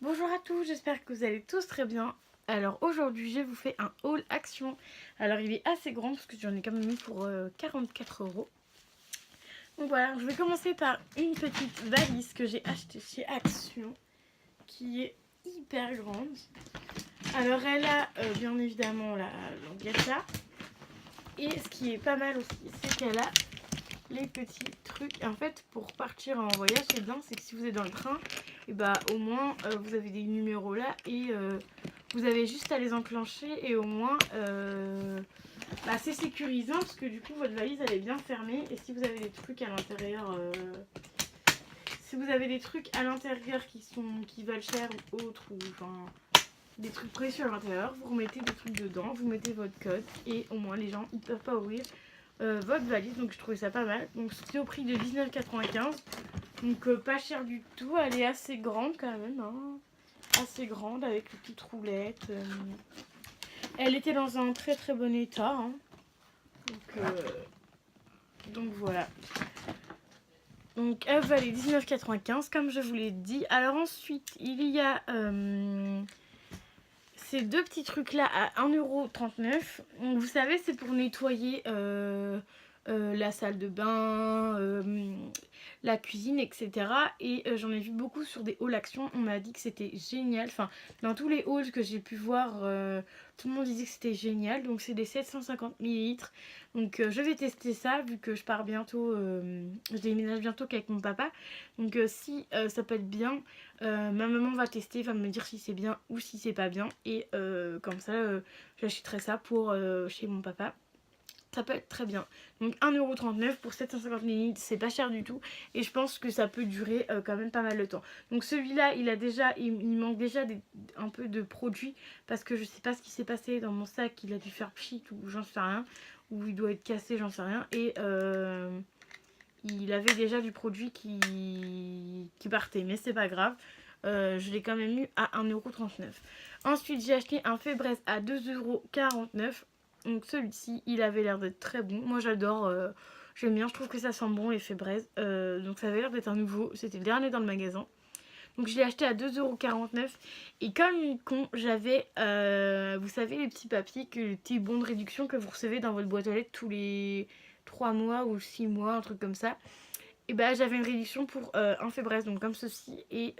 Bonjour à tous, j'espère que vous allez tous très bien. Alors aujourd'hui je vous fais un haul Action. Alors il est assez grand parce que j'en ai quand même mis pour 44 euros. Donc voilà, je vais commencer par une petite valise que j'ai achetée chez Action qui est hyper grande. Alors elle a bien évidemment la languetta. Et ce qui est pas mal aussi, c'est qu'elle a les petits trucs. En fait, pour partir en voyage, c'est bien, c'est que si vous êtes dans le train, et bah au moins vous avez des numéros là et vous avez juste à les enclencher et au moins c'est sécurisant parce que du coup votre valise elle est bien fermée et si vous avez des trucs à l'intérieur, si vous avez des trucs à l'intérieur qui valent cher ou autre ou enfin des trucs précieux à l'intérieur, vous remettez des trucs dedans, vous mettez votre code et au moins les gens ils peuvent pas ouvrir votre valise, donc je trouvais ça pas mal. Donc c'était au prix de 19,95 €, donc pas cher du tout. Elle est assez grande quand même, hein. Assez grande avec les petites roulettes. Elle était dans un très très bon état, hein. Donc voilà. Donc elle valait 19,95 € comme je vous l'ai dit. Alors ensuite il y a ces deux petits trucs là à 1,39 €. Donc vous savez c'est pour nettoyer la salle de bain, la cuisine, etc. Et j'en ai vu beaucoup sur des hauls Action. On m'a dit que c'était génial. Enfin, dans tous les hauls que j'ai pu voir, tout le monde disait que c'était génial. Donc c'est des 750 ml. Donc je vais tester ça vu que je pars bientôt. Je déménage bientôt qu'avec mon papa. Donc si ça peut être bien, ma maman va tester, va me dire si c'est bien ou si c'est pas bien. Et comme ça, j'achèterai ça pour chez mon papa. Ça peut être très bien. Donc 1,39 € pour 750 ml, c'est pas cher du tout. Et je pense que ça peut durer quand même pas mal de temps. Donc celui-là, il manque déjà un peu de produits. Parce que je sais pas ce qui s'est passé dans mon sac. Il a dû faire pchit ou j'en sais rien. Ou il doit être cassé, j'en sais rien. Et il avait déjà du produit qui partait. Mais c'est pas grave. Je l'ai quand même eu à 1,39 €. Ensuite, j'ai acheté un Febreze à 2,49 €. Donc celui-ci, il avait l'air d'être très bon. Moi j'adore, j'aime bien, je trouve que ça sent bon les Febreze. Donc ça avait l'air d'être un nouveau, c'était le dernier dans le magasin. Donc je l'ai acheté à 2,49 €. Et comme une con, j'avais, vous savez les petits papiers, les petits bons de réduction que vous recevez dans votre boîte aux lettres tous les 3 mois ou 6 mois, un truc comme ça. Et bah j'avais une réduction pour un Febreze, donc comme ceci. Et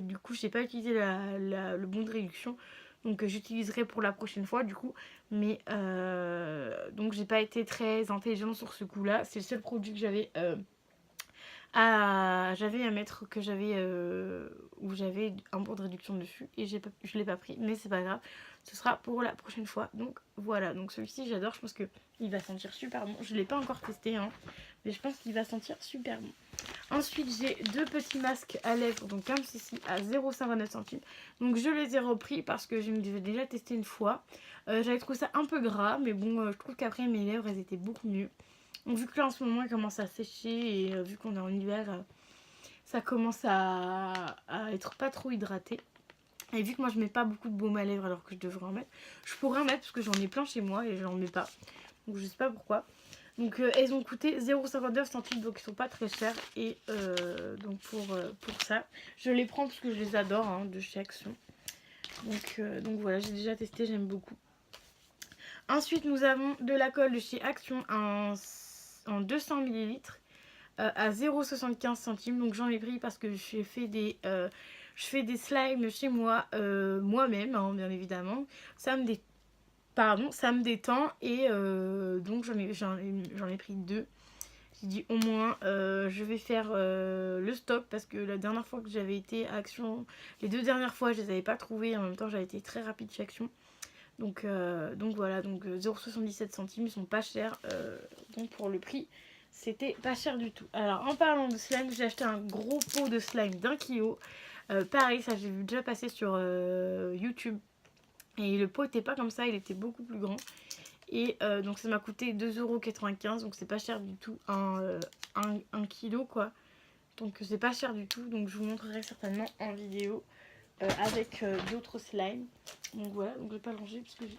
du coup j'ai pas utilisé le bon de réduction. Donc j'utiliserai pour la prochaine fois du coup. Mais donc j'ai pas été très intelligente sur ce coup là. C'est le seul produit que j'avais j'avais à mettre que j'avais où j'avais un bon de réduction dessus. Et je l'ai pas pris, mais c'est pas grave. Ce sera pour la prochaine fois. Donc voilà, donc celui-ci j'adore, je pense que il va sentir super bon. Je l'ai pas encore testé, hein, mais je pense qu'il va sentir super bon. Ensuite, j'ai deux petits masques à lèvres, donc comme ceci, à 0,59 centimes. Donc je les ai repris parce que je me les ai déjà testé une fois. J'avais trouvé ça un peu gras, mais bon, je trouve qu'après mes lèvres, elles étaient beaucoup mieux. Donc vu que là en ce moment, elles commencent à sécher et vu qu'on est en hiver, ça commence à être pas trop hydraté. Et vu que moi je mets pas beaucoup de baume à lèvres alors que je devrais en mettre, je pourrais en mettre parce que j'en ai plein chez moi et j'en mets pas. Donc je sais pas pourquoi. Donc elles ont coûté 0,59 centimes, donc ils sont pas très chers. Et donc pour ça, je les prends parce que je les adore, hein, de chez Action. Donc voilà, j'ai déjà testé, j'aime beaucoup. Ensuite nous avons de la colle de chez Action en 200 ml à 0,75 centimes. Donc j'en ai pris parce que je fais des slimes chez moi, moi-même, hein, bien évidemment. Ça me détend et donc j'en ai pris deux. J'ai dit au moins je vais faire le stock parce que la dernière fois que j'avais été à Action, les deux dernières fois je les avais pas trouvées. En même temps j'avais été très rapide chez Action. Donc voilà, donc 0,77 centimes, ils sont pas chers. Donc pour le prix, c'était pas cher du tout. Alors en parlant de slime, j'ai acheté un gros pot de slime d'1 kg. Pareil, ça j'ai vu déjà passer sur YouTube. Et le pot était pas comme ça, il était beaucoup plus grand. Et donc ça m'a coûté 2,95 €, donc c'est pas cher du tout, un kilo quoi. Donc c'est pas cher du tout, donc je vous montrerai certainement en vidéo avec d'autres slimes. Donc voilà, donc je vais pas le ranger parce que j'ai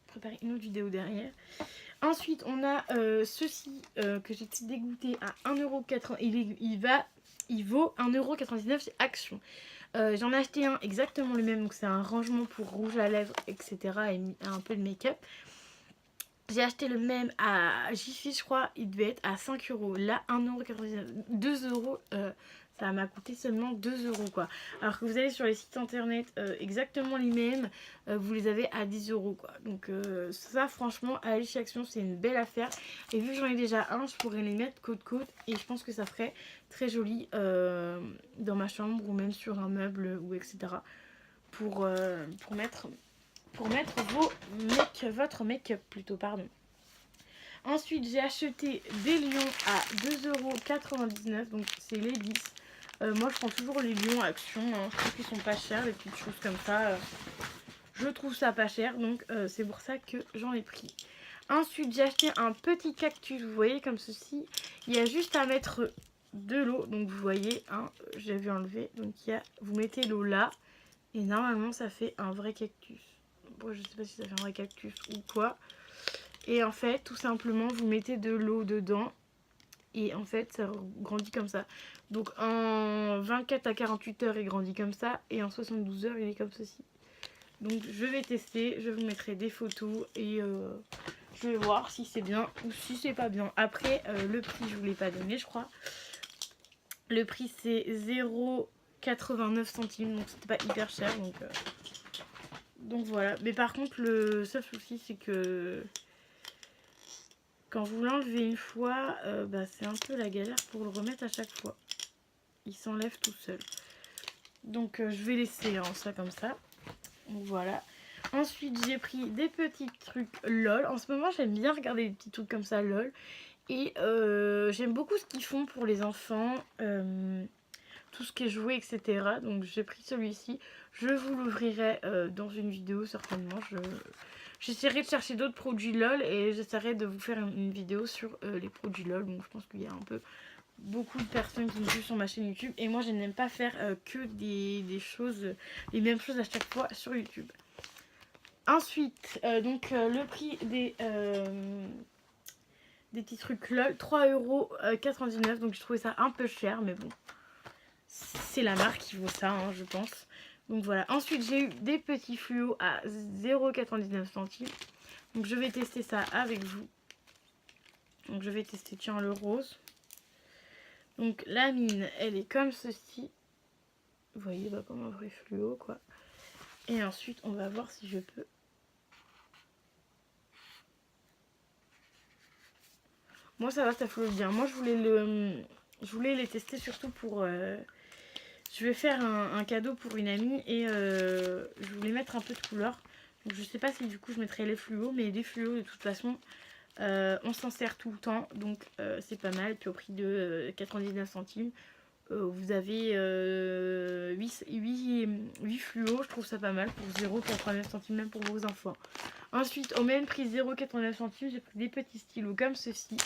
préparé une autre vidéo derrière. Ensuite on a ceci que j'ai dégoûté à 1,80 €. Il vaut 1,99 € chez Action. J'en ai acheté un exactement le même, donc c'est un rangement pour rouge à lèvres, etc. et un peu de make-up. J'ai acheté le même à Jiffy, je crois, il devait être à 5 euros. Là, 1,99€, 2 euros, ça m'a coûté seulement 2 euros quoi. Alors que vous allez sur les sites internet exactement les mêmes, vous les avez à 10 euros quoi. Donc ça, franchement, à Alice Action, c'est une belle affaire. Et vu que j'en ai déjà un, je pourrais les mettre côte-côte et je pense que ça ferait très joli dans ma chambre ou même sur un meuble ou etc. Pour mettre votre make-up plutôt, pardon. Ensuite, j'ai acheté des lions à 2,99€, donc c'est les 10. Moi, je prends toujours les lions Action, hein. Je trouve qu'ils sont pas chers, les petites choses comme ça. Je trouve ça pas cher, donc c'est pour ça que j'en ai pris. Ensuite, j'ai acheté un petit cactus, vous voyez, comme ceci. Il y a juste à mettre de l'eau, donc vous voyez, hein, j'avais enlevé. Donc vous mettez l'eau là, et normalement, ça fait un vrai cactus. Bon, je sais pas si ça fait un vrai cactus ou quoi. Et en fait, tout simplement, vous mettez de l'eau dedans. Et en fait, ça grandit comme ça. Donc en 24 à 48 heures, il grandit comme ça. Et en 72 heures, il est comme ceci. Donc je vais tester. Je vous mettrai des photos. Et je vais voir si c'est bien ou si c'est pas bien. Après, le prix, je vous l'ai pas donné, je crois. Le prix, c'est 0,89 centimes. Donc c'était pas hyper cher. Donc voilà. Mais par contre, le seul souci, c'est que quand vous l'enlevez une fois, c'est un peu la galère pour le remettre à chaque fois. Il s'enlève tout seul. Donc je vais laisser ça comme ça. Donc voilà. Ensuite, j'ai pris des petits trucs LOL. En ce moment, j'aime bien regarder des petits trucs comme ça LOL. Et j'aime beaucoup ce qu'ils font pour les enfants. Tout ce qui est joué, etc. Donc j'ai pris celui-ci. Je vous l'ouvrirai dans une vidéo certainement. J'essaierai de chercher d'autres produits LOL et j'essaierai de vous faire une vidéo sur les produits LOL. Donc je pense qu'il y a un peu beaucoup de personnes qui me suivent sur ma chaîne YouTube. Et moi je n'aime pas faire que des choses, les mêmes choses à chaque fois sur YouTube. Ensuite, le prix des petits trucs LOL, 3,99€. Donc je trouvais ça un peu cher, mais bon. C'est la marque qui vaut ça, hein, je pense. Donc voilà. Ensuite, j'ai eu des petits fluos à 0,99 centimes. Donc je vais tester ça avec vous. Donc je vais tester, tiens, le rose. Donc la mine, elle est comme ceci. Vous voyez, comme un vrai fluo, quoi. Et ensuite, on va voir si je peux... Moi, ça va, ça flotte bien. Moi, je voulais les tester surtout pour... Je vais faire un cadeau pour une amie et je voulais mettre un peu de couleur. Donc je sais pas si du coup je mettrai les fluos, mais les fluos de toute façon on s'en sert tout le temps, donc c'est pas mal. Puis au prix de 99 centimes, vous avez 8 fluos, je trouve ça pas mal pour 0,89 centimes même pour vos enfants. Ensuite au même prix 0,89 centimes, j'ai pris des petits stylos comme ceci,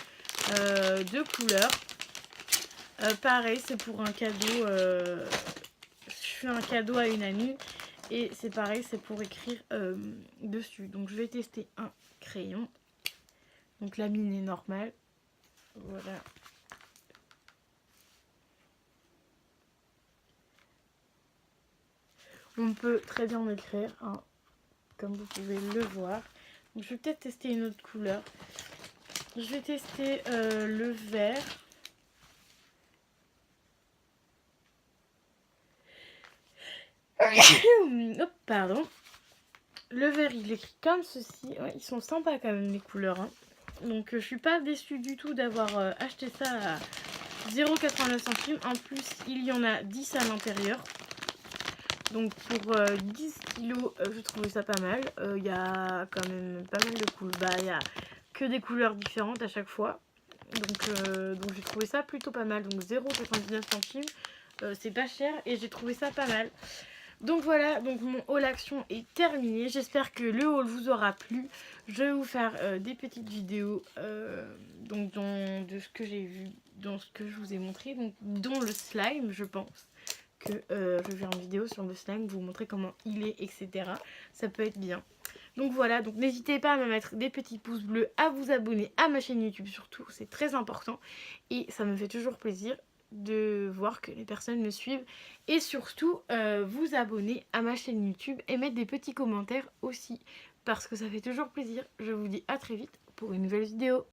de couleurs. Pareil, c'est pour un cadeau. Je fais un cadeau à une amie. Et c'est pareil, c'est pour écrire dessus. Donc je vais tester un crayon. Donc la mine est normale. Voilà. On peut très bien écrire, hein, comme vous pouvez le voir. Donc je vais peut-être tester une autre couleur. Je vais tester le vert. Oh, pardon. Le vert, il écrit comme ceci. Ouais, ils sont sympas quand même les couleurs. Hein. Donc je suis pas déçue du tout d'avoir acheté ça à 0,89 centimes. En plus, il y en a 10 à l'intérieur. Donc pour 10 kilos, je trouvais ça pas mal. Il y a quand même pas mal de couleurs. Il y a que des couleurs différentes à chaque fois. Donc j'ai trouvé ça plutôt pas mal. Donc 0,99 centimes. C'est pas cher et j'ai trouvé ça pas mal. Donc voilà, donc mon haul action est terminé. J'espère que le haul vous aura plu. Je vais vous faire des petites vidéos de ce que j'ai vu, dans ce que je vous ai montré, donc dont le slime, je pense que je vais faire une vidéo sur le slime, vous montrer comment il est, etc. Ça peut être bien. Donc voilà, donc n'hésitez pas à me mettre des petits pouces bleus, à vous abonner à ma chaîne YouTube surtout, c'est très important et ça me fait toujours plaisir de voir que les personnes me suivent. Et surtout, vous abonner à ma chaîne YouTube et mettre des petits commentaires aussi. Parce que ça fait toujours plaisir. Je vous dis à très vite pour une nouvelle vidéo.